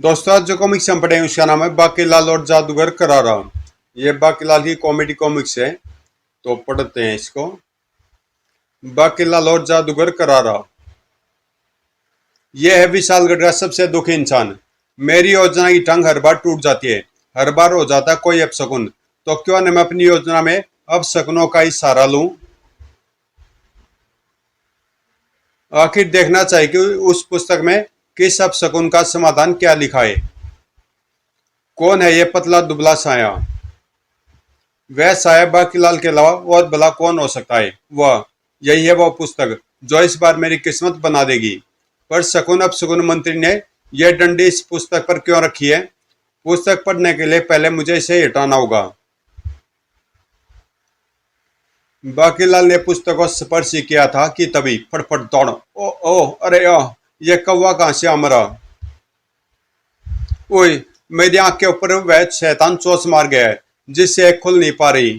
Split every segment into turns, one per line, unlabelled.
दोस्तों आज जो कॉमिक्स हम पढ़े हैं उसका नाम है बाकीलाल और जादूगर करारा। ये बाकीलाल की कॉमेडी कॉमिक्स है, तो पढ़ते हैं इसको। बाकीलाल और जादूगर करारा। यह है विशालगढ़ का सबसे दुखी इंसान। मेरी योजना की टंग हर बार टूट जाती है, हर बार हो जाता कोई अपशकुन। तो क्यों न मैं अपनी योजना में अपशकुनों का ही सहारा लूं। आखिर देखना चाहिए कि उस पुस्तक में किस अपशकुन का समाधान क्या लिखा है। कौन है ये पतला दुबला साया? वह साया बाकीलाल के अलावा और भला कौन हो सकता है? वह यही है वो पुस्तक जो इस बार मेरी किस्मत बना देगी। पर शकुन अपशकुन मंत्री ने यह डंडी इस पुस्तक पर क्यों रखी है? पुस्तक पढ़ने के लिए पहले मुझे इसे हटाना होगा। बाकीलाल ने पुस्तक को स्पर्श किया था कि तभी फटफट दौड़। ओ ओ अरे ये कौवा कहां से आ मरा? ओए, मेरी आंख के ऊपर वह शैतान चोंच मार गया है जिससे खुल नहीं पा रही।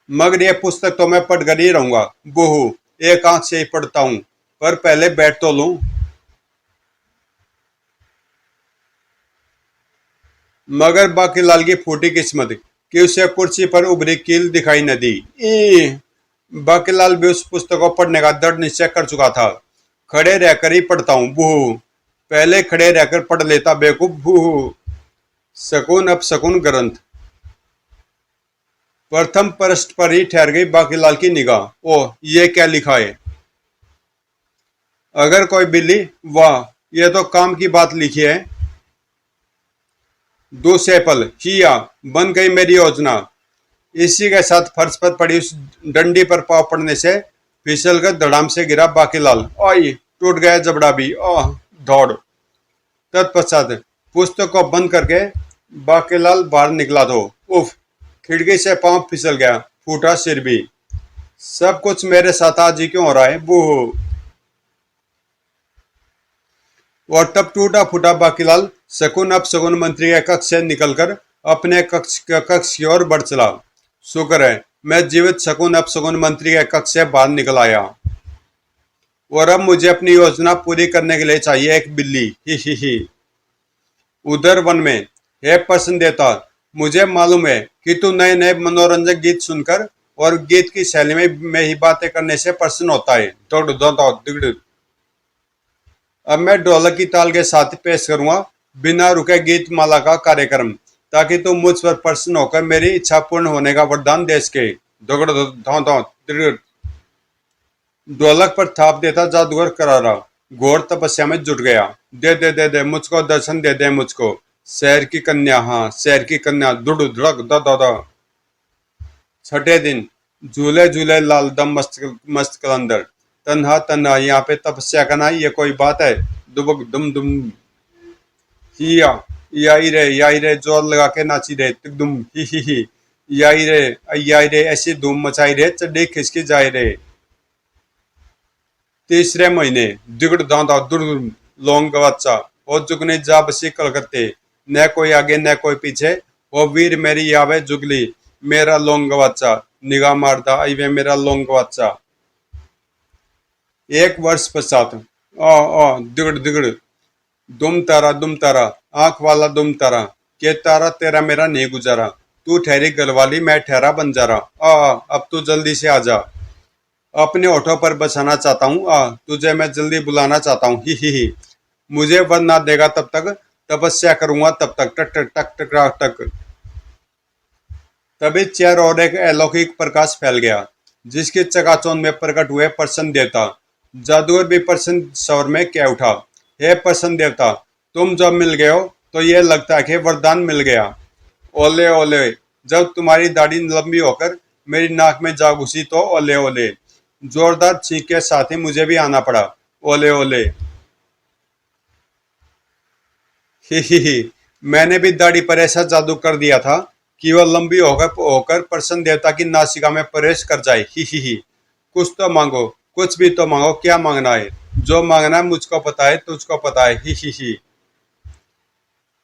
मगर ये पुस्तक तो मैं पढ़ कर ही रहूंगा। बूहू, एक आंख से ही पढ़ता हूँ, पर पहले बैठ तो लूं। मगर बाकीलाल की फूटी किस्मत कि उसे कुर्सी पर उभरी कील दिखाई न दी। बाकीलाल भी उस पुस्तक को पढ़ने का दृढ़ निश्चय कर चुका था। खड़े रहकर ही पढ़ता हूँ। बूहू, पहले खड़े रहकर पढ़ लेता बेवकूफ। बूहू। शकुन अपशकुन ग्रंथ। प्रथम पृष्ठ पर ही ठहर गई बाकीलाल की निगाह। ओह, ये क्या लिखा है? अगर कोई बिल्ली, वाह, यह तो काम की बात लिखी है। दो सेपल हिया, बन गई मेरी योजना। इसी के साथ फर्श पर पड़ी उस डंडी पर पाव पड़ने से फिसल कर धड़ाम से गिरा बाकीलाल। आई, टूट गया जबड़ा भी। आह, दौड़। तत्पश्चात पुस्तक को बंद करके बाकीलाल बाहर निकला तो उफ, खिड़की से पांव फिसल गया, फूटा सिर भी। सब कुछ मेरे साथ आज ही क्यों हो रहा है? बूहू। और तब टूटा फूटा बाकीलाल शकुन अपशकुन मंत्री के कक्ष से निकलकर अपने कक्ष की ओर बढ़ चला। शुक्र है मैं जीवित शकुन अपशकुन मंत्री के कक्ष से बाहर निकल आया। और अब मुझे अपनी योजना पूरी करने के लिए चाहिए एक बिल्ली। ही। उधर वन में, हे पसंदीदा, मुझे मालूम है कि तू नए नए मनोरंजक गीत सुनकर और गीत की शैली में ही बातें करने से प्रसन्न होता है। दौड़ दौड़ दौड़ दिगड़। अब मैं ढोलक की ताल के साथ पेश करूंगा बिना रुके गीत माला का कार्यक्रम, ताकि तुम मुझ पर प्रसन्न होकर मेरी इच्छा पूर्ण होने का वरदान दे सके। दौड़ दौड़ दौड़ दिगड़। ढोलक पर थाप देता जादूगर करारा घोर तपस्या में जुट गया। दे दे दे दे मुझको दर्शन, दे दे मुझको शहर की कन्या। हाँ, शहर की कन्या। दुड़ धड़क दा दा दा। छठे दिन झूले झूले लाल दम मस्त मस्त कलंदर। तन्हा तन्हा यहाँ पे तपस्या करना ये कोई बात है? दुबक दुम दुम। हिया, याई रे जोर लगा के नाची रे। दुम ही। याई रे ऐसी धूम मचाई रे, चड्डी खिसकी जाए रे। तीसरे महीने दिगड़ दांदा दुड़ लोंग गवाचा और जुगने जा बसी कलकत्ते। न कोई आगे न कोई पीछे, ओ वीर मेरी यावे जुगली, मेरा लोंग गवाचा निगाह मारदा आई वे मेरा लोंग गवाचा। एक वर्ष पश्चात दिगड़ दिगड़ दुम तारा आंख वाला दुम तारा, के तारा तेरा मेरा नहीं गुजारा। तू ठहरी गलवाली, मैं ठहरा बंजारा। अब तू जल्दी से आ जा। अपने होठों पर बसाना चाहता हूँ। तुझे मैं जल्दी बुलाना चाहता हूँ। ही। मुझे वर ना देगा तब तक, तपस्या करूंगा तब तक। टक टक टक टक टक। तभी चारों ओर एक अलौकिक प्रकाश फैल गया, जिसके चकाचौंध में प्रकट हुए प्रसन्न देवता। जादूगर भी प्रसन्न स्वर में कह उठा, हे प्रसन्न देवता, तुम जब मिल गए हो तो यह लगता है कि वरदान मिल गया। ओले ओले, जब तुम्हारी दाढ़ी लंबी होकर मेरी नाक में जा घुसी तो ओले ओले। जोरदार चीख के साथ ही मुझे भी आना पड़ा। ओले ओले। ही। मैंने भी दाढ़ी पर ऐसा जादू कर दिया था कि वह लंबी होकर होकर प्रसन्न देवता की नासिका में प्रवेश कर जाए। ही। कुछ तो मांगो, कुछ भी तो मांगो, क्या मांगना है? जो मांगना है मुझको पता है, तुझको पता है। ही।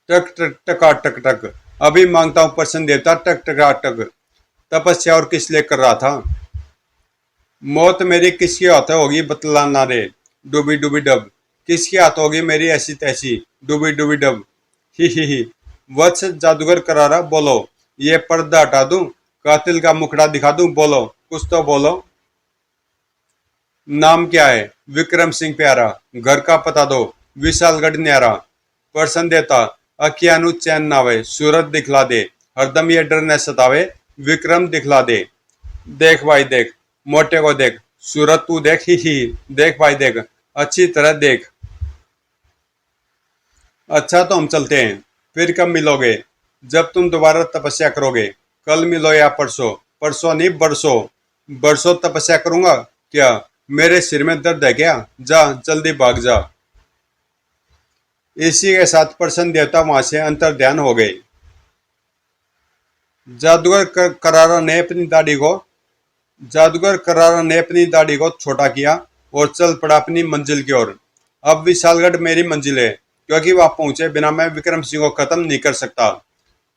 टक टक टका टक टक। अभी मांगता हूँ प्रसन्न देवता। टक टका टक। तपस्या और किस लिए कर रहा था? मौत मेरी किसके हाथ होगी बतलाना रे। डूबी डूबी डब। किसकी हाथ होगी मेरी ऐसी तैसी, डूबी डूबी डब, ही। वत्स जादूगर करारा, बोलो ये पर्दा हटा दूं, कातिल का मुखड़ा दिखा दूं, बोलो कुछ तो बोलो। नाम क्या है? विक्रम सिंह प्यारा। घर का पता दो, विशालगढ़ न्यारा। प्रश्न देता, अखियानु चैन नावे, सूरत दिखला दे, हरदम ये डर न सतावे, विक्रम दिखला दे। देख भाई देख, मोटे को देख, सूरत तू देख, ही, देख भाई देख, अच्छी तरह देख। अच्छा तो हम चलते हैं, फिर कब मिलोगे? जब तुम दोबारा तपस्या करोगे। कल मिलो या परसों? परसों नहीं, बरसों। बरसों तपस्या करूंगा क्या? मेरे सिर में दर्द है क्या? जा जल्दी भाग जा। इसी के साथ प्रसन्न देवता वहां से अंतर ध्यान हो गए। जादूगर करारा ने अपनी दाढ़ी को जादूगर करारा ने अपनी दाढ़ी को छोटा किया और चल पड़ा अपनी मंजिल की ओर। अब विशालगढ़ मेरी मंजिल है, क्योंकि वहां पहुंचे बिना मैं विक्रम सिंह को खत्म नहीं कर सकता।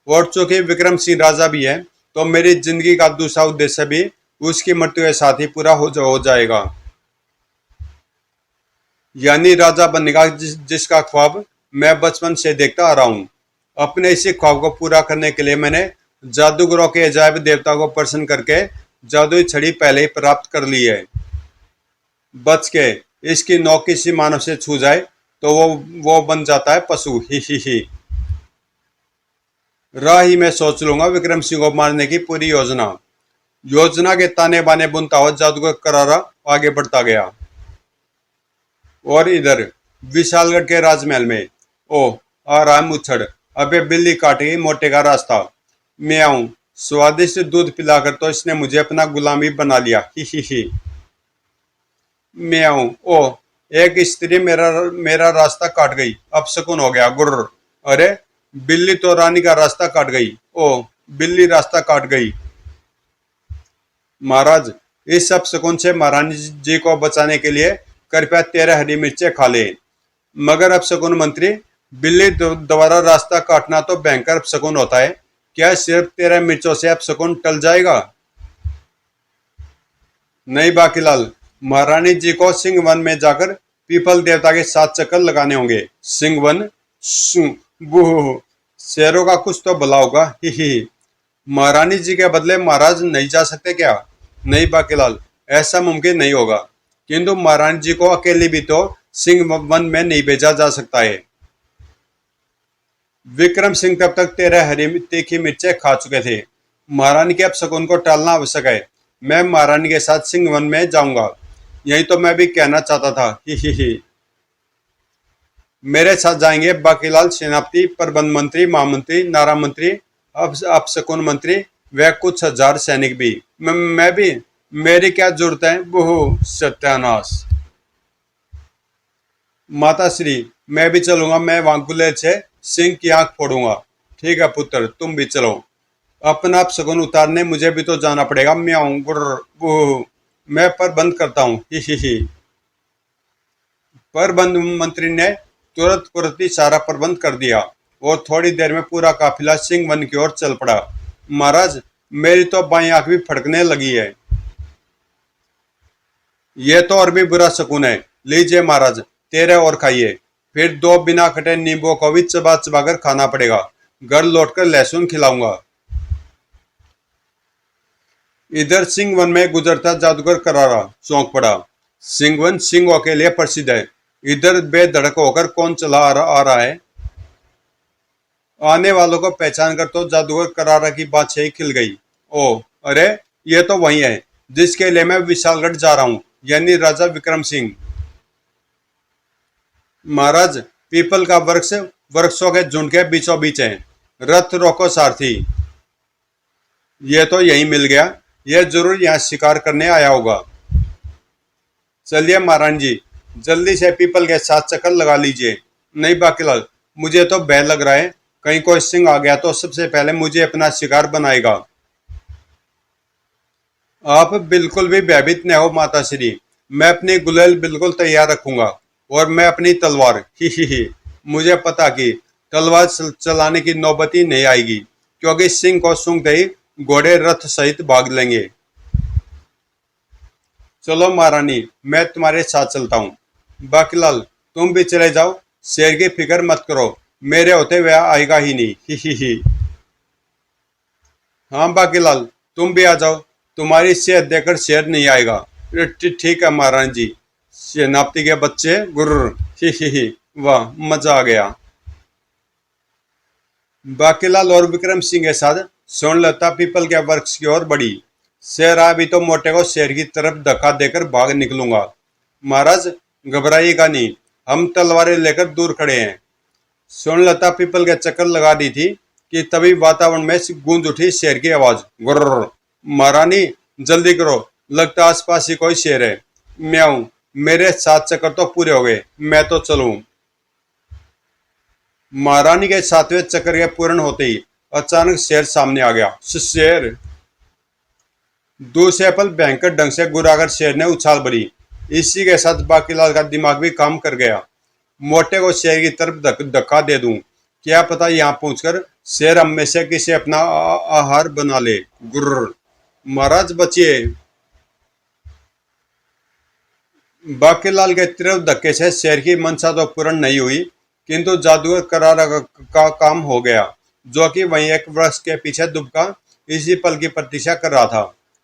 और चूंकि विक्रम सिंह राजा भी है, तो मेरी जिंदगी का दूसरा उद्देश्य भी उसकी मृत्यु के साथ ही पूरा हो जाएगा। यानी राजा बनने का जिसका ख्वाब मैं बचपन से देखता आ रहा हूँ। अपने इसी ख्वाब को पूरा करने के लिए मैंने जादूगरों के अजायब देवता को प्रसन्न करके जादुई छड़ी पहले ही प्राप्त कर ली है। बच के इसकी नोक किसी मानव से छू जाए तो वो बन जाता है पशु, ही। राह ही मैं सोच लूंगा विक्रम सिंह को मारने की पूरी योजना के ताने बाने बुनता हुआ जादूगर करारा आगे बढ़ता गया। और इधर विशालगढ़ के राजमहल में, ओ आ रहा है मुच्छड़, अबे बिल्ली काट गई मोटे का रास्ता। मैं आऊं, स्वादिष्ट दूध पिलाकर तो इसने मुझे अपना गुलामी बना लिया, ही। मैं आऊं, ओ एक स्त्री मेरा रास्ता काट गई, अब शकुन हो गया, गुर्र। अरे बिल्ली तो रानी का रास्ता काट गई, ओ बिल्ली रास्ता काट गई। महाराज, इस सब शकुन से महारानी जी को बचाने के लिए कृपया 13 हरी मिर्चें खा ले। मगर अब शकुन मंत्री, बिल्ली दोबारा रास्ता काटना तो भयंकर अपशकुन होता है, क्या सिर्फ 13 मिर्चों से अपशकुन टल जाएगा? नहीं बाकीलाल, महारानी जी को सिंह वन में जाकर पीपल देवता के साथ चक्कर लगाने होंगे। सिंह वन, बूह, शेरों का कुछ तो भला होगा, ही। महारानी जी के बदले महाराज नहीं जा सकते क्या? नहीं बाकीलाल, ऐसा मुमकिन नहीं होगा, किंतु महारानी जी को अकेली भी तो सिंह वन में नहीं भेजा जा सकता है। विक्रम सिंह तब तक 13 हरी तीखी मिर्चें खा चुके थे। महारानी के अपशकुन को टालना आवश्यक है। मैं महारानी के साथ सिंह वन में जाऊंगा, यही तो मैं भी कहना चाहता था, ही। मेरे साथ जाएंगे बाकीलाल सेनापति, प्रबंध मंत्री, महामंत्री, नारा मंत्री, अपशकुन मंत्री व कुछ हजार सैनिक भी। मैं भी? मेरी क्या जरूरत है? बहु सत्यानाश। माता श्री, मैं भी चलूंगा, मैं वहां गुलेल से सिंह की आंख फोड़ूंगा। ठीक है पुत्र, तुम भी चलो। अपना अपशकुन उतारने मुझे भी तो जाना पड़ेगा। मैं आऊं, गुर्र, मैं प्रबंध करता हूँ, ही। प्रबंध मंत्री ने तुरंत ही सारा प्रबंध कर दिया और थोड़ी देर में पूरा काफिला सिंह वन की ओर चल पड़ा। महाराज, मेरी तो बाई आंख भी फड़कने लगी है। ये तो और भी बुरा शकुन है। लीजिए महाराज, 13 और खाइए, फिर 2 बिना कटे नींबुओं को भी चबा चबा कर खाना पड़ेगा। घर लौटकर लहसुन खिलाऊंगा। इधर सिंह वन में गुजरता जादूगर करारा चौंक पड़ा। सिंह वन सिंहों के लिए प्रसिद्ध है। इधर बेधड़क होकर कौन चला आ रहा है? आने वालों को पहचान कर तो जादूगर करारा की बादशाही खिल गई। ओ अरे, ये तो वही है जिसके लिए मैं विशालगढ़ जा रहा हूँ, यानी राजा विक्रम सिंह। महाराज, पीपल का वृक्ष वृक्षों के झुंड के बीचों बीच है। रथ रोको सारथी। ये तो यही मिल गया, यह जरूर यहाँ शिकार करने आया होगा। चलिए महारानी जी, जल्दी से पीपल के साथ चक्कर लगा लीजिए। नहीं बाकीलाल, मुझे तो भय लग रहा है, कहीं कोई सिंह आ गया तो सबसे पहले मुझे अपना शिकार बनाएगा। आप बिल्कुल भी भयभीत न हो माता श्री, मैं अपनी गुलेल बिल्कुल तैयार रखूंगा और मैं अपनी तलवार, ही। मुझे पता कि तलवार चलाने की नौबत ही नहीं आएगी, क्योंकि सिंह को सूंघते ही घोड़े रथ सहित भाग लेंगे। चलो महारानी, मैं तुम्हारे साथ चलता हूँ। बाकीलाल, तुम भी चले जाओ, शेर की फिक्र मत करो, मेरे होते वह आएगा ही नहीं। ही। हाँ बाकीलाल, तुम भी आ जाओ, तुम्हारी सेहत देखकर शेर नहीं आएगा। ठीक है महाराज जी। सेनापति के बच्चे गुर्र। ही। वाह, मजा आ गया। बाकीलाल और विक्रम सिंह के साथ स्वर्णलता पीपल के वृक्ष की ओर बढ़ी। शेर अभी तो मोटे को शेर की तरफ धक्का देकर भाग निकलूंगा। महाराज घबराइएगा नहीं, हम तलवारें लेकर दूर खड़े हैं। स्वर्णलता पीपल के चक्कर लगा दी थी कि तभी वातावरण में गूंज उठी शेर की आवाज। गुर्र। महारानी जल्दी करो, लगता आसपास ही कोई शेर है। म्याऊं। मेरे 7 चक्कर तो पूरे हो गए, मैं तो चलूं। महारानी के 7वें चक्कर के पूर्ण होते ही अचानक शेर सामने आ गया। शेर। दूसरे पल भयंकर ढंग से गुर्राकर शेर ने उछाल भरी। इसी के साथ बाकीलाल का दिमाग भी काम कर गया। मोटे को शेर की तरफ धक्का दे दूं, क्या पता यहाँ पहुंचकर शेर हम में से किसे अपना आहार बना ले। गुर्र। महाराज बचिए। बाकीलाल के तीव्र धक्के से शेर की मंशा तो पूर्ण नहीं हुई, किंतु जादूगर करारा का काम हो गया, जो कि वहीं एक वृक्ष के पीछे दुबका इसी पल की प्रतीक्षा कर रहा था।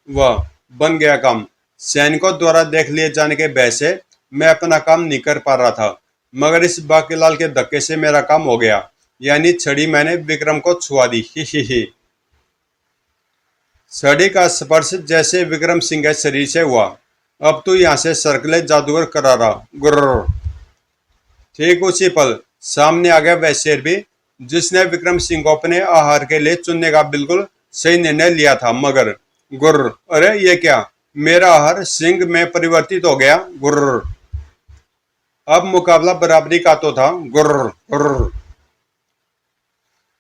वह बन गया काम। सैनिकों द्वारा देख लिए जाने के भय से मैं अपना काम नहीं कर पा रहा था, मगर इस बाकीलाल के धक्के से मेरा काम हो गया, यानी छड़ी मैंने विक्रम को छुआ दी। ही। छड़ी का स्पर्श जैसे विक्रम सिंह के शरीर से हुआ। अब तो यहाँ से सरकले जादूगर करारा। गुर्र। ठीक उसी पल सामने आ गया वह शेर भी, जिसने विक्रम सिंह को अपने आहार के लिए चुनने का बिल्कुल सही निर्णय लिया था। मगर गुर्र। अरे ये क्या, मेरा आहार सिंह में परिवर्तित हो गया। गुर्र। अब मुकाबला बराबरी का तो था। गुर्र गुर्र।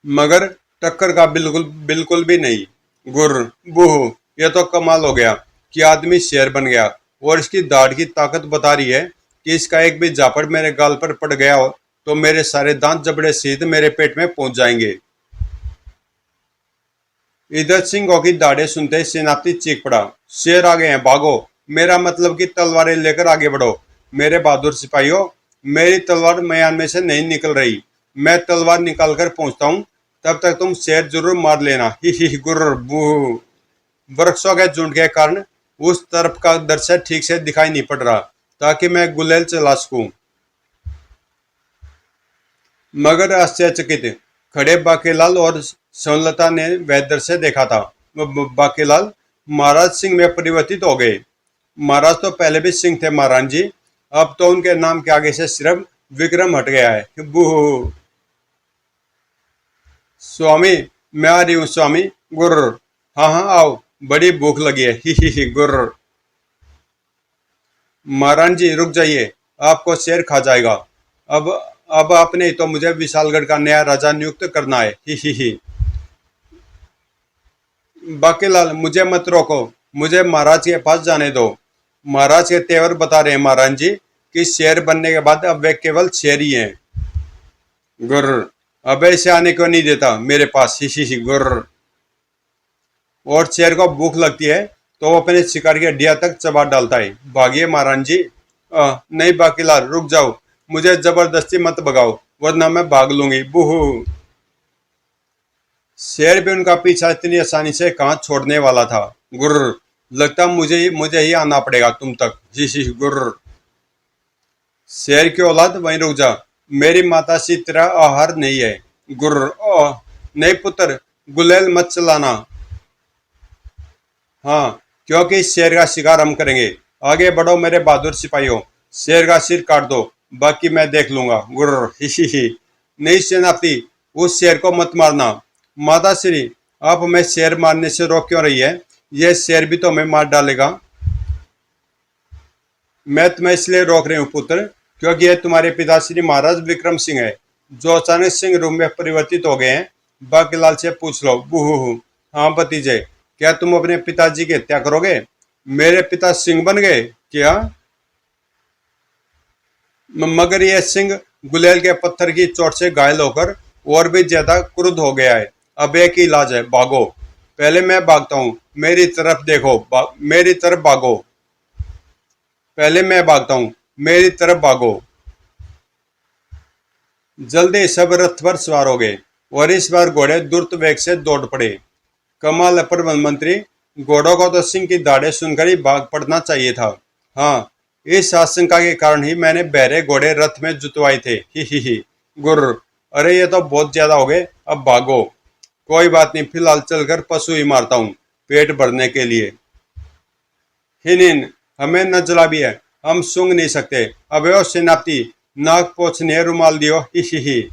मगर टक्कर का बिल्कुल भी नहीं। गुर्र। बूह। यह तो कमाल हो गया कि आदमी शेर बन गया, और इसकी दाढ़ की ताकत बता रही है कि इसका एक भी झापड़ मेरे गाल पर पड़ गया हो तो मेरे सारे दांत जबड़े सीधे मेरे पेट में पहुंच जाएंगे। इधर सिंहों की दाढ़ें सुनते ही सेनापति चीख पड़ा। शेर आ गए हैं, भागो, मेरा मतलब कि तलवारें लेकर आगे बढ़ो। मेरे बहादुर सिपाहियों, मेरी तलवार म्यान में से नहीं निकल रही, मैं तलवार निकाल कर पहुंचता हूँ, तब तक तुम शेर जरूर मार लेना। ही। गुर्र। बू। वृक्षों के झुंड के कारण उस तरफ का दृश्य ठीक से दिखाई नहीं पड़ रहा, ताकि मैं गुलेल चला सकूं। मगर आश्चर्यचकित खड़े बाकीलाल और स्वर्णलता ने वह दृश्य देखा था। बाकीलाल महाराज सिंह में परिवर्तित हो गए। महाराज तो पहले भी सिंह थे महाराज जी, अब तो उनके नाम के आगे से सिर्फ विक्रम हट गया है। बूह। स्वामी, मैं आ रही हूँ स्वामी। गुर्र। हाँ हाँ आओ, बड़ी भूख लगी है। ही। गुर्र। महाराज जी रुक जाइए, आपको शेर खा जाएगा। अब अब आपने तो मुझे विशालगढ़ का नया राजा नियुक्त करना है। ही। बाकीलाल मुझे मत रोको, मुझे महाराज के पास जाने दो। महाराज के तेवर बता रहे हैं महाराज जी कि शेर बनने के बाद अब वे केवल शेर ही हैं। गुर्र। अब इसे आने को नहीं देता मेरे पास। ही। गुर्र। और शेर को भूख लगती है तो वो अपने शिकार की हड्डियां तक चबा डालता है। भागिए महाराज जी। नहीं बाकीलाल रुक जाओ, मुझे जबरदस्ती मत भगाओ, वरना मैं भाग लूंगी। बूहू। शेर भी उनका पीछा इतनी आसानी से कहाँ छोड़ने वाला था। गुर्र। लगता मुझे ही आना पड़ेगा तुम तक। जी। गुर्र। शेर की औलाद वहीं रुक जा, मेरी माता सी तेरा आहार नहीं है। गुर्र। नहीं पुत्र, गुलेल मत चलाना। हाँ, क्योंकि इस शेर का शिकार हम करेंगे। आगे बढ़ो मेरे बहादुर सिपाहियों, शेर का सिर काट दो, बाकी मैं देख लूंगा। गुर्र। ही। नहीं सेनापति, उस शेर को मत मारना। माता श्री, आप हमें शेर मारने से रोक क्यों रही है? यह शेर भी तो हमें मार डालेगा। मैं तुम्हें इसलिए रोक रही हूँ पुत्र, क्योंकि यह तुम्हारे पिता श्री महाराज विक्रम सिंह है, जो अचानक सिंह रूप में परिवर्तित हो गए हैं। बाकीलाल से पूछ लो। बूहू। हाँ भतीजे, क्या तुम अपने पिताजी की हत्या करोगे? मेरे पिता सिंह बन गए क्या? मगर यह सिंह गुलेल के पत्थर की चोट से घायल होकर और भी ज्यादा क्रुद्ध हो गया है। अब एक ही इलाज है, भागो। पहले मैं भागता हूँ, मेरी तरफ देखो। मेरी तरफ भागो। पहले मैं भागता हूँ, मेरी तरफ भागो। जल्दी सब रथ पर सवार हो गए और इस बार घोड़े द्रुत वेग से दौड़ पड़े। कमाल अपर वन मंत्री, घोड़ों को तो सिंह की दाढ़े सुनकर ही भाग पड़ना चाहिए था। हाँ, इस आशंका के कारण ही मैंने बहरे घोड़े रथ में जुतवाए थे। ही गुर्र, अरे ये तो बहुत ज्यादा हो गए, अब भागो। कोई बात नहीं, फिलहाल चलकर पशु ही मारता हूँ पेट भरने के लिए। हिनिन, हमें न जला भी है, हम सूंघ नहीं सकते। अबे ओ सेनापति, नाक पोछने रुमाल दियो। ही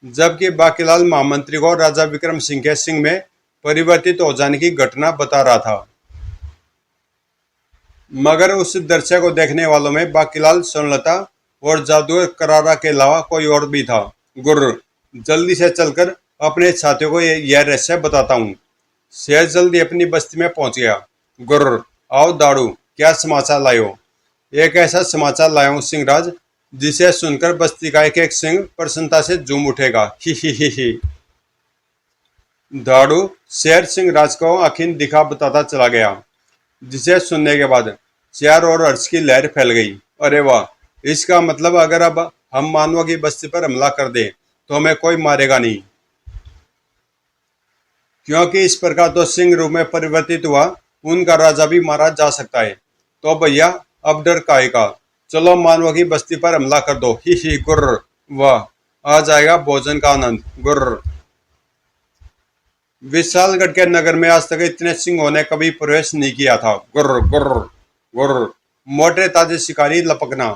जबकि बाकीलाल महामंत्री को राजा विक्रम सिंह के सिंह में परिवर्तित हो जाने की घटना बता रहा था। मगर उस दृश्य को देखने वालों में बाकीलाल, सोनलता और जादूगर करारा के अलावा कोई और भी था। गुर्र, जल्दी से चलकर अपने साथियों को यह रहस्य बताता हूँ। शेर जल्दी अपनी बस्ती में पहुंच गया। गुर्र, आओ दाड़ू, क्या समाचार लाए हो? एक ऐसा समाचार लाया हूँ सिंहराज, जिसे सुनकर बस्ती का एक एक सिंह प्रसन्नता से झूम उठेगा। ही दाड़ू शेर सिंहराज को आखिर दिखा बताता चला गया, जिसे सुनने के बाद चार और हर्ष की लहर फैल गई। अरे वाह, इसका मतलब अगर अब हम मानवों की बस्ती पर हमला कर दें तो हमें कोई मारेगा नहीं, क्योंकि इस प्रकार तो सिंह रूप में परिवर्तित हुआ उनका राजा भी मारा जा सकता है। तो भैया, अब डर काहे का, चलो मानवों की बस्ती पर हमला कर दो। ही गुर्र, वाह, आ जाएगा भोजन का आनंद। गुर्र, विशालगढ़ के नगर में आज तक इतने सिंहों ने कभी प्रवेश नहीं किया था। गुर्र गुर्र गुर्र, मोटे ताजे शिकारी लपकना।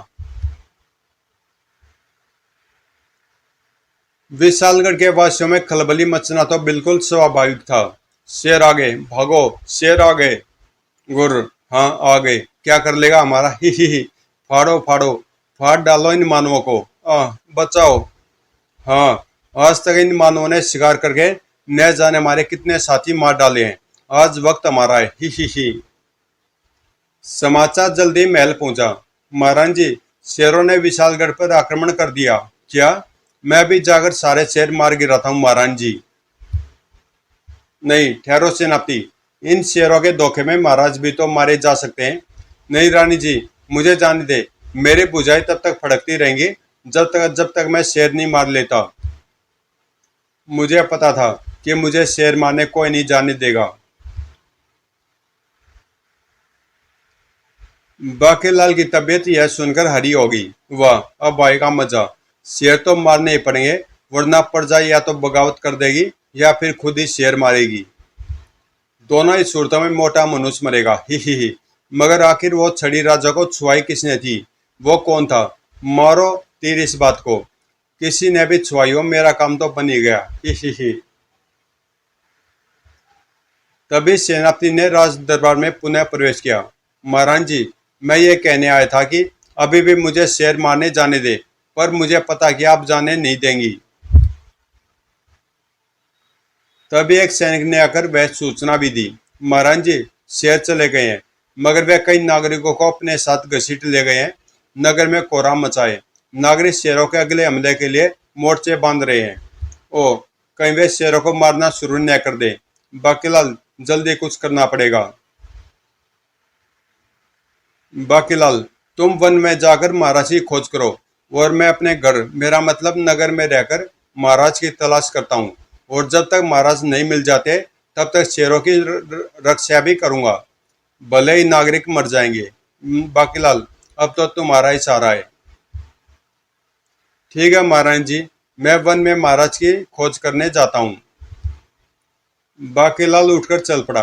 विशालगढ़ के वासियों में खलबली मचना तो बिल्कुल स्वाभाविक था। शेर आ गए, भागो, शेर आ गए। गुर्र, हाँ आ गए, क्या कर लेगा हमारा। ही फाड़ो फाड़ो, फाड़ डालो इन मानवों को, बचाओ। हाँ, आज तक इन मानवों ने शिकार करके न जाने हमारे कितने साथी मार डाले हैं, आज वक्त हमारा है। ही समाचार जल्दी महल पहुंचा। महाराज जी, शेरों ने विशालगढ़ पर आक्रमण कर दिया। क्या? मैं भी जाकर सारे शेर मार गिराता हूँ महाराज जी। नहीं, ठहरो सेनापति, इन शेरों के धोखे में महाराज भी तो मारे जा सकते हैं। नहीं रानी जी, मुझे जाने दे, मेरी बुझाई तब तक फड़कती रहेंगी जब तक मैं शेर नहीं मार लेता। मुझे पता था कि मुझे शेर मारने कोई नहीं जाने देगा। बाकीलाल की तबीयत यह सुनकर हरी होगी। वाह, अब आएगा मजा। शेर तो मारने ही पड़ेंगे, वरना प्रजा या तो बगावत कर देगी या फिर खुद ही शेर मारेगी। दोनों ही सूरतों में मोटा मनुष्य मरेगा। ही मगर आखिर वो छड़ी राजा को छुआई किसने थी? वो कौन था? मारो तीर इस बात को, किसी ने भी छुआई हो, मेरा काम तो बन ही गया। ही तभी सेनापति ने राज दरबार में पुनः प्रवेश किया। महाराज जी, मैं ये कहने आया था कि अभी भी मुझे शेर मारने जाने दे, पर मुझे पता कि आप जाने नहीं देंगी। तभी एक सैनिक ने आकर वह सूचना भी दी। महाराज जी, शेर चले गए हैं, मगर वे कई नागरिकों को अपने साथ घसीट ले गए हैं। नगर में कोहराम मचाए, नागरिक शेरों के अगले हमले के लिए मोर्चे बांध रहे हैं। ओ, कहीं वे शेरों को मारना शुरू न कर दे। बाकीलाल, जल्दी कुछ करना पड़ेगा। बाकीलाल, तुम वन में जाकर महाराज की खोज करो और मैं अपने घर, मेरा मतलब नगर में रहकर महाराज की तलाश करता हूँ। और जब तक महाराज नहीं मिल जाते तब तक शेरों की रक्षा भी करूंगा, भले ही नागरिक मर जाएंगे। बाकीलाल, अब तो तुम्हारा ही सहारा है। ठीक है महाराज जी, मैं वन में महाराज की खोज करने जाता हूँ। बाकीलाल उठकर चल पड़ा।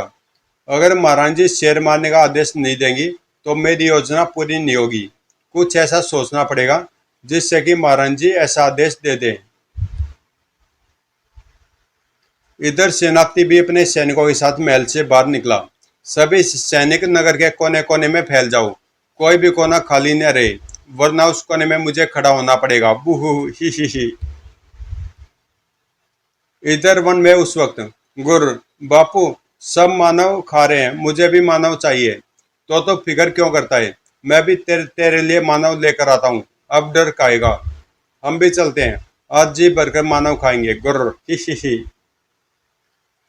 अगर महाराज जी शेर मारने का आदेश नहीं देंगी तो मेरी योजना पूरी नहीं होगी। कुछ ऐसा सोचना पड़ेगा जिससे कि महाराज जी ऐसा आदेश दे दें। इधर सेनापति भी अपने सैनिकों के साथ महल से बाहर निकला। सभी सैनिक नगर के कोने कोने में फैल जाओ, कोई भी कोना खाली न रहे, वरना उस कोने में मुझे खड़ा होना पड़ेगा। बूहू ही। इधर वन में उस वक्त, गुर्र, बापू, सब मानव खा रहे हैं, मुझे भी मानव चाहिए। तो फिक्र क्यों करता है, मैं भी तेरे लिए मानव लेकर आता हूँ, अब डर खाएगा। हम भी चलते हैं, आज जी भरकर मानव खाएंगे। गुर्र ही।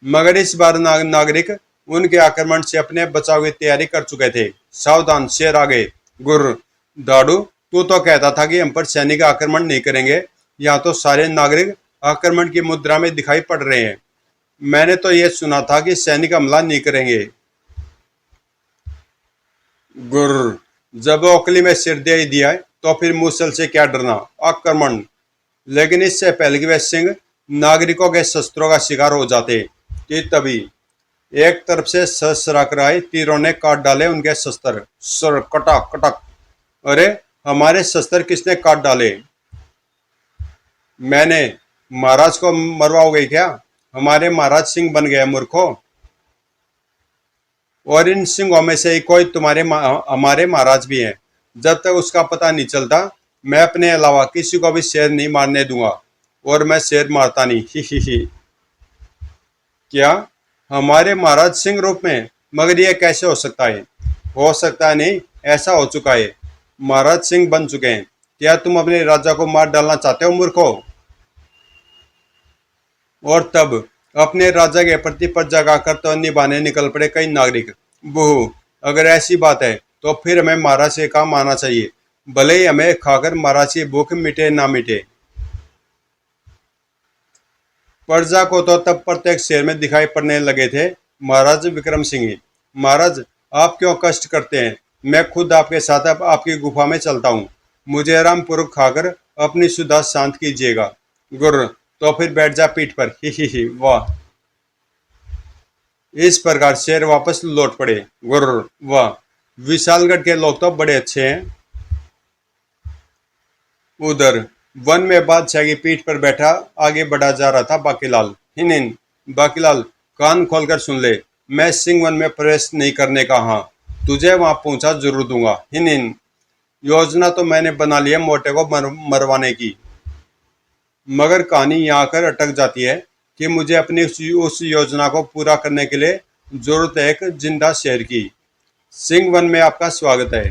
मगर इस बार नागरिक उनके आक्रमण से अपने बचाव की तैयारी कर चुके थे। सावधान, शेर आ गए। गुर्र, दाड़ू, तू तो कहता था कि हम पर सैनिक आक्रमण नहीं करेंगे, यहाँ तो सारे नागरिक आक्रमण की मुद्रा में दिखाई पड़ रहे हैं। मैंने तो ये सुना था कि सैनिक हमला नहीं करेंगे। गुर्र, जब ओखली में सिर दे ही दिया है तो फिर मूसल से क्या डरना, आक्रमण। लेकिन इससे पहले कि वे सिंह नागरिकों के शस्त्रों का शिकार हो जाते कि तभी एक तरफ से ससराकर आए तीरों ने काट डाले उनके शस्त्र। सर कटक कटक। अरे, हमारे शस्त्र किसने काट डाले? मैंने। महाराज को मरवाओगे क्या? हमारे महाराज सिंह बन गए मूर्खों। और इन सिंहों में से ही कोई हमारे महाराज भी हैं। जब तक उसका पता नहीं चलता मैं अपने अलावा किसी को भी शेर नहीं मारने दूंगा। और मैं शेर मारता नहीं। ही। क्या? हमारे महाराज सिंह रूप में? मगर ये कैसे हो सकता है? हो सकता है नहीं, ऐसा हो चुका है। महाराज सिंह बन चुके हैं। क्या तुम अपने राजा को मार डालना चाहते हो मूर्खों? और तब अपने राजा के प्रति प्रजा कर्तव्य निभाने निकल पड़े कई नागरिक। बूह, अगर ऐसी बात है तो फिर हमें महाराज से काम आना चाहिए, भले ही हमें खाकर महाराज की भूख मिटे ना मिटे। प्रजा को तो तब प्रत्येक शहर में दिखाई पड़ने लगे थे महाराज विक्रम सिंह। महाराज, आप क्यों कष्ट करते हैं? मैं खुद आपके साथ अब आपकी गुफा में चलता हूँ। मुझे आराम पूर्वक खाकर अपनी सुधा शांत कीजिएगा। गुर्र, तो फिर बैठ जा पीठ पर। ही। वाह। इस प्रकार शेर वापस लौट पड़े। गुर्र, वाह, विशालगढ़ के लोग तो बड़े अच्छे हैं। उधर वन में बादशाह की पीठ पर बैठा आगे बढ़ा जा रहा था बाकीलाल। हिनिन, बाकीलाल, कान खोलकर सुन ले। मैं सिंह वन में प्रवेश नहीं करने का, हाँ, तुझे वहां पहुंचा जरूर दूंगा। हिनिन, योजना तो मैंने बना ली है मोटे को मरवाने की, मगर कहानी यहाँ आकर अटक जाती है कि मुझे अपनी उस योजना को पूरा करने के लिए जरूरत है एक जिंदा शेर की। सिंह वन में आपका स्वागत है।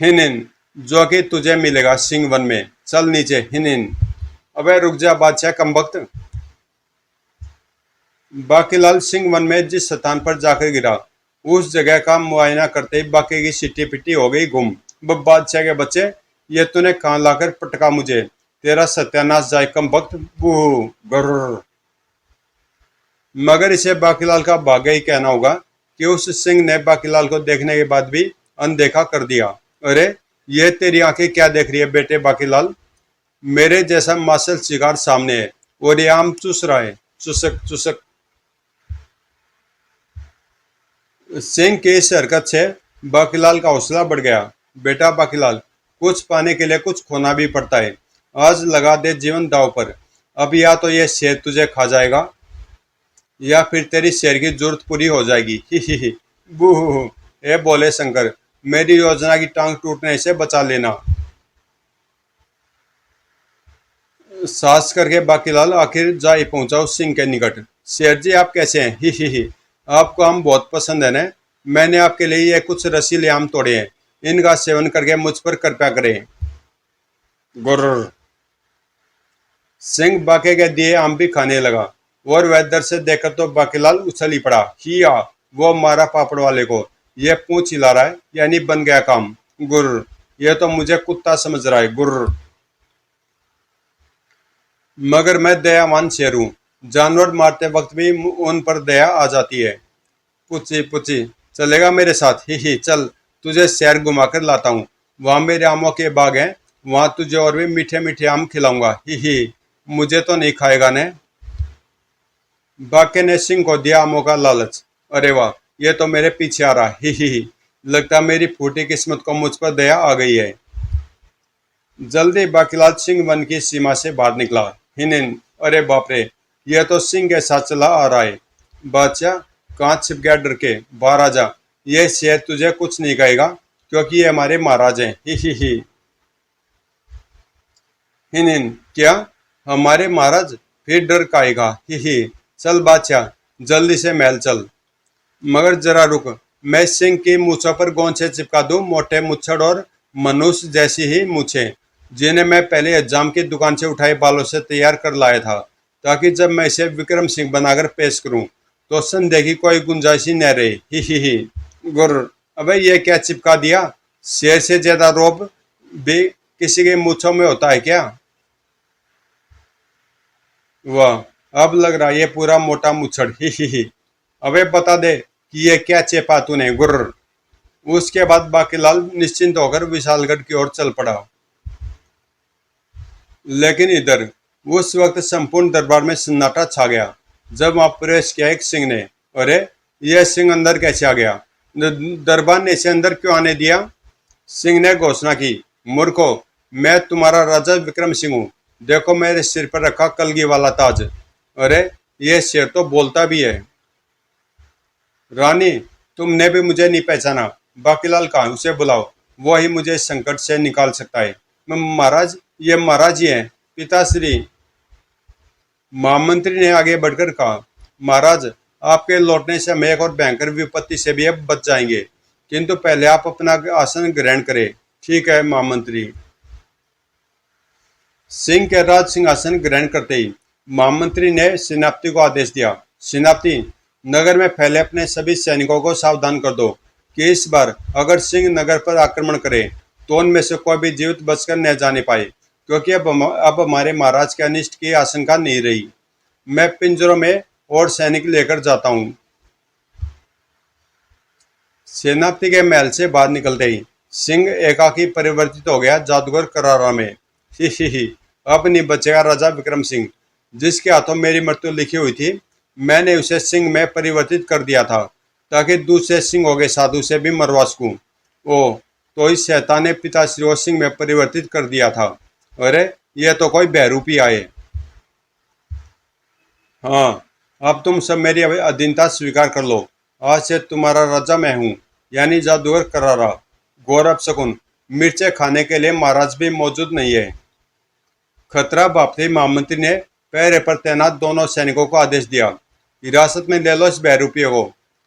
हिनिन, जो कि तुझे मिलेगा सिंह वन में। चल नीचे। हिनिन, अबे रुक जा बादशाह कमबख्त। बाकीलाल सिंह वन में जिस स्थान पर जाकर गिरा उस जगह का मुआयना करते ही बाकी की सिट्टी पिट्टी हो गई गुम। बादशाह के बच्चे, ये तूने कहाँ लाकर पटका मुझे? तेरा सत्यानाश जाए कमबख्त। बूह, गर्र। मगर इसे बाकीलाल का भाग्य ही कहना होगा कि उस सिंह ने बाकीलाल को देखने के बाद भी अनदेखा कर दिया। अरे, ये तेरी आंखें क्या देख रही है बेटे बाकीलाल? मेरे जैसा मासल शिकार सामने है और ये आम चूस रहा है। चुसक चुसक। सिंह की इस हरकत से बाकीलाल का हौसला बढ़ गया। बेटा बाकीलाल, कुछ पाने के लिए कुछ खोना भी पड़ता है। आज लगा दे जीवन दांव पर। अब या तो ये शेर तुझे खा जाएगा या फिर तेरी शेर की जरूरत पूरी हो जाएगी। ही। बूह, ए बोले शंकर, मेरी योजना की टांग टूटने से बचा लेना। सास करके बाकीलाल आखिर जा ही पहुंचा उस सिंह के निकट। शेर जी, आप कैसे हैं? ही। आपको आम बहुत पसंद है ना? मैंने आपके लिए ये कुछ रसीले आम तोड़े हैं, इनका सेवन करके मुझ पर कृपा करें। गुर्र। सिंह बाके के दिए आम भी खाने लगा और वह दर से देखकर तो बाकीलाल उछल ही पड़ा। हिया, वो मारा पापड़ वाले को। ये पूंछ हिला रहा है यानी बन गया काम। गुर्र, ये तो मुझे कुत्ता समझ रहा है। गुर्र। मगर मैं दयावान शेर हूँ, जानवर मारते वक्त भी उन पर दया आ जाती है। पुची पुची, चलेगा मेरे साथ? ही। चल, तुझे शहर घुमाकर लाता हूँ। वहाँ मेरे आमों के बाग हैं, वहाँ तुझे और भी मीठे मीठे आम खिलाऊंगा। ही। मुझे तो नहीं खाएगा ने? बाके ने सिंह को दिया आमों का लालच। अरे वाह, ये तो मेरे पीछे आ रहा। ही। लगता मेरी फूटी किस्मत को मुझ पर दया आ गई है। जल्दी बाकीलाल सिंह वन की सीमा से बाहर निकला। हिनिन, अरे बाप रे, यह तो सिंह के साथ चला आ रहा है। बादशाह, कहाँ छिप गया डर के? बाहर आ जा। यह शेर तुझे कुछ नहीं कहेगा क्योंकि ये हमारे महाराज हैं। ही। हिनिन, क्या? हमारे महाराज? फिर डर काएगा। ही। चल बादशाह, जल्दी से महल चल। मगर जरा रुक, मैं सिंह की मूछों पर गोंछे चिपका दूं मोटे मुच्छड़ और मनुष्य जैसी ही मूछें, जिन्हें मैं पहले हज्जाम की दुकान से उठाए बालों से तैयार कर लाया था, ताकि जब मैं इसे विक्रम सिंह बनाकर पेश करूं तो संदेह की कोई गुंजाइश ही न रहे। ही। गुर्र, अबे ये क्या चिपका दिया? शेर से ज्यादा रोब भी किसी के मूंछों में होता है क्या? वाह, अब लग रहा है ये पूरा मोटा मुच्छड़। ही। अबे बता दे कि ये क्या चेपा तूने, गुर्र। उसके बाद बाकीलाल निश्चिंत होकर विशालगढ़ की ओर चल पड़ा। लेकिन इधर उस वक्त संपूर्ण दरबार में सन्नाटा छा गया। जब वहां प्रवेश किया एक सिंह ने। अरे, यह सिंह अंदर कैसे आ गया? दरबार ने इसे अंदर क्यों आने दिया? सिंह ने घोषणा की, मूर्खो, मैं तुम्हारा राजा विक्रम सिंह हूँ। देखो मेरे सिर पर रखा कलगी वाला ताज। अरे, ये शेर तो बोलता भी है। रानी, तुमने भी मुझे नहीं पहचाना। बाकीलाल कहाँ, उसे बुलाओ। वो ही मुझे इस संकट से निकाल सकता है। महाराज, ये महाराज जी हैं। पिताश्री। महामंत्री ने आगे बढ़कर कहा, महाराज, आपके लौटने से हम एक और भयंकर विपत्ति से भी अब बच जाएंगे, किंतु पहले आप अपना आसन ग्रहण करें। ठीक है महामंत्री। सिंह के राज सिंहासन ग्रहण करते ही महामंत्री ने सेनापति को आदेश दिया, सेनापति, नगर में फैले अपने सभी सैनिकों को सावधान कर दो कि इस बार अगर सिंह नगर पर आक्रमण करे तो उनमें से कोई भी जीवित बचकर न जाने पाए, क्योंकि अब हमारे महाराज के अनिष्ट की आशंका नहीं रही। मैं पिंजरों में और सैनिक लेकर जाता हूँ। सेनापति के महल से बाहर निकलते ही सिंह एकाकी परिवर्तित हो गया जादूगर करारा में। ही। अब नहीं बचेगा राजा विक्रम सिंह, जिसके हाथों मेरी मृत्यु लिखी हुई थी। मैंने उसे सिंह में परिवर्तित कर दिया था ताकि दूसरे सिंह हो गए साधु से भी मरवा सकूं। ओ, तो इस शैतान ने पिताश्री को सिंह में परिवर्तित कर दिया था। अरे, ये तो कोई बहरूपी आए। हाँ, अब तुम सब मेरी अधीनता स्वीकार कर लो। आज से तुम्हारा राजा मैं हूँ, यानी जादूगर करारा। गौरव शकुन, मिर्चे खाने के लिए महाराज भी मौजूद नहीं है। खतरा भापते महामंत्री ने पहरे पर तैनात दोनों सैनिकों को आदेश दिया, हिरासत में ले लो इस बहरूपिये को।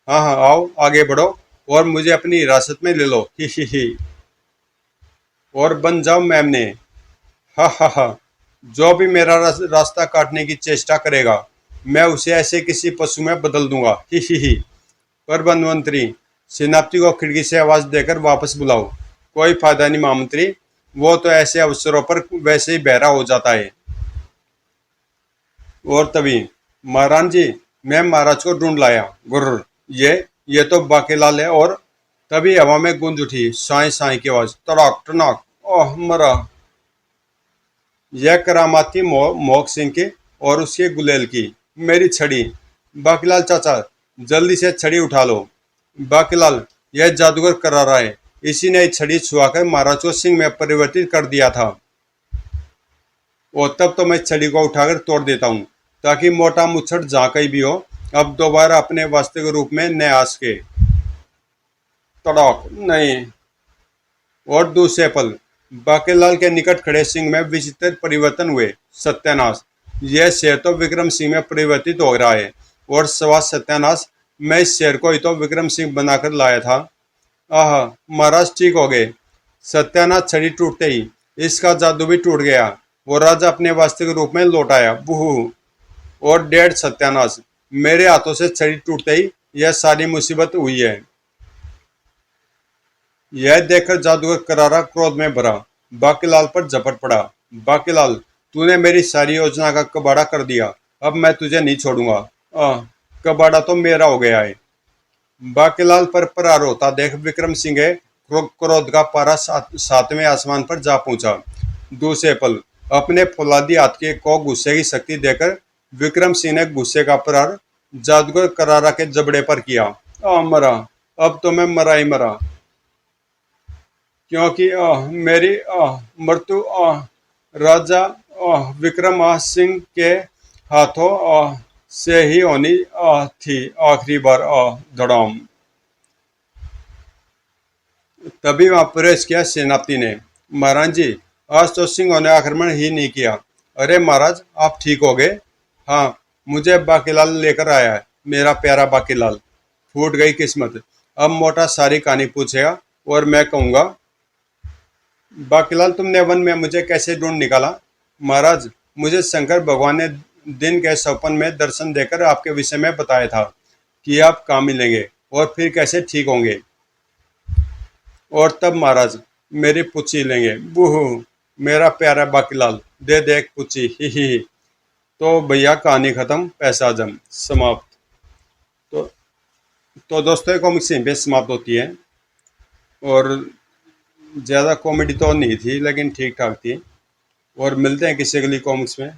हाँ हाँ, आओ आगे बढ़ो और मुझे अपनी हिरासत में ले लो। ही। और बन जाओ मेमने। हा। जो भी मेरा रास्ता काटने की चेष्टा करेगा, मैं उसे ऐसे किसी पशु में बदल दूंगा। ही। पर बनवंतरी, सेनापति को खिड़की से आवाज देकर वापस बुलाओ। कोई फायदा नहीं महामंत्री, वो तो ऐसे अवसरों पर वैसे ही बहरा हो जाता है। और तभी, महाराज जी, मैं महाराज को ढूंढ लाया। गुर्र, ये तो बाकीलाल है। और तभी हवा में गूंज उठी साई साई की आवाज, तड़ाक टनाक। ओह, मरा। यह करामात थी मोहक सिंह की और उसके गुलेल की। मेरी छड़ी। बाकीलाल चाचा, जल्दी से छड़ी उठा लो। बाकीलाल, यह जादूगर करा रहा है। इसी ने छड़ी छुआकर महाराज को सिंह में परिवर्तित कर दिया था। और तब तो मैं छड़ी को उठाकर तोड़ देता हूँ, ताकि मोटा मुच्छड़ जहाँ कहीं भी हो अब दोबारा अपने वास्तविक रूप में न आ सके। तड़ाक नहीं। और दूसरे पल बाकीलाल के निकट खड़े सिंह में विचित्र परिवर्तन हुए। सत्यानाश, यह शेर तो विक्रम सिंह में परिवर्तित हो रहा है। और सवा सत्यानाश, मैं इस शेर को ही तो विक्रम सिंह बनाकर लाया था। आह, महाराज ठीक हो गए। सत्यानाश, छड़ी टूटते ही इसका जादू भी टूट गया और राजा अपने वास्तविक रूप में लौट आया। बूहू। और डेढ़ सत्यानाश, मेरे हाथों से छड़ी टूटते ही यह सारी मुसीबत हुई है। यह देखकर जादूगर करारा क्रोध में भरा बाकीलाल पर झपट पड़ा। बाकीलाल, तूने मेरी सारी योजना का कबाड़ा कर दिया। अब मैं तुझे नहीं छोड़ूंगा। कबाड़ा तो मेरा हो गया है। बाकीलाल पर प्रहार होता देख विक्रम सिंह क्रोध का पारा सातवें आसमान पर जा पहुंचा। दूसरे पल अपने फौलादी हाथ के को गुस्से की शक्ति देकर विक्रम सिंह ने गुस्से का प्रहार जादूगर करारा के जबड़े पर किया। मरा। अब तो मैं मरा ही मरा, क्योंकि मेरी मृत्यु राजा विक्रम सिंह के हाथों से ही होनी थी आखिरी बार। धड़ाम। तभी वहां प्रवेश किया सेनापति ने। महाराज जी, आज तो सिंहों ने आक्रमण ही नहीं किया। अरे महाराज, आप ठीक हो गए? हाँ, मुझे बाकीलाल लेकर आया है। मेरा प्यारा बाकीलाल। फूट गई किस्मत। अब मोटा सारी कहानी पूछेगा और मैं कहूँगा। बाकीलाल, तुमने वन में मुझे कैसे ढूंढ निकाला? महाराज, मुझे शंकर भगवान ने दिन के सपन में दर्शन देकर आपके विषय में बताया था कि आप कहाँ मिलेंगे और फिर कैसे ठीक होंगे। और तब महाराज मेरी पूछी लेंगे। बूहू। मेरा प्यारा बाकीलाल दे दे एक पूछी ही। तो भैया कहानी खत्म, पैसा जम समाप्त। तो तो दोस्तों ये कॉमिक्स यहीं पे समाप्त होती है। और ज़्यादा कॉमेडी तो नहीं थी लेकिन ठीक ठाक थी। और मिलते हैं किसी अगली कॉमिक्स में।